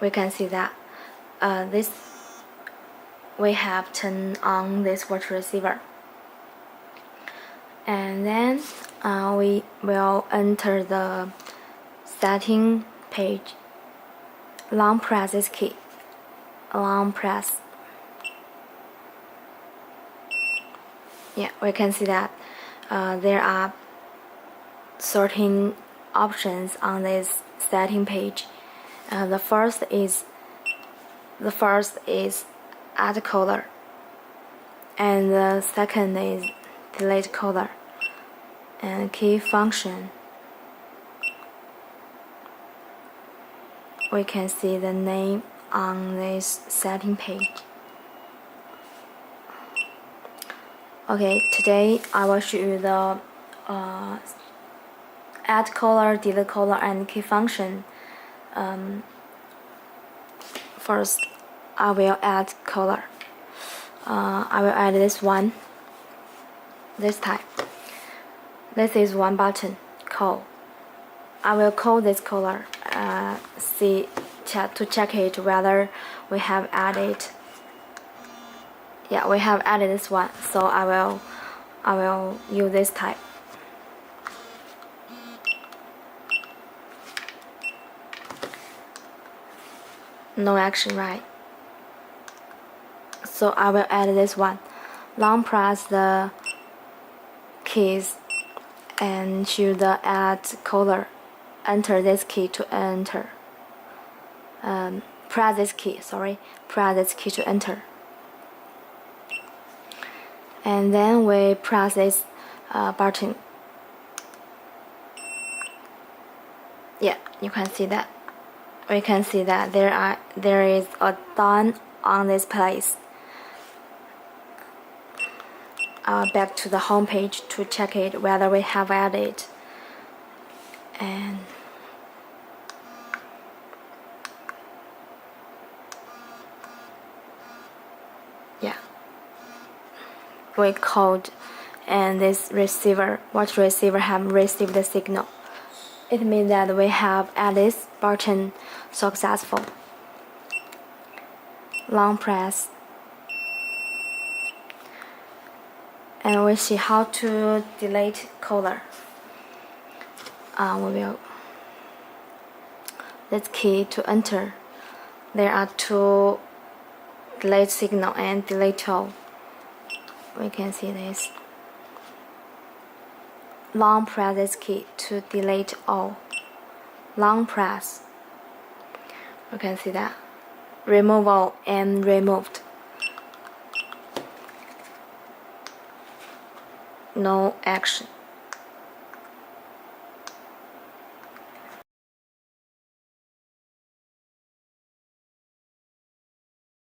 we can see that this we have turned on this watch receiver, and then we will enter the setting page. Long press this key. Long press. Yeah, we can see that there are 13 options on this setting page. The first is add color, and the second is delete color, and key function. We can see the name on this setting page. Okay, today I will show you the add color, delete color, and key function. First, I will add color. I will add this one, this type. This is one button, call. I will call this color, to check it whether we have added. Yeah, we have added this one, so I will use this type. No action, right? So I will add this one. Long press the keys and choose the add color. Enter this key to enter. Press this key to enter. And then we press this button. Yeah, you can see that. We can see that there is a done on this place. Back to the home page to check it whether we have added. And yeah, we called, and this watch receiver have received the signal. It means that we have added this button successful. Long press, and we see how to delete color. We will this key to enter. There are two delete signal and delete all. We can see this. Long press this key to delete all. Long press. You can see that. Remove all and removed. No action.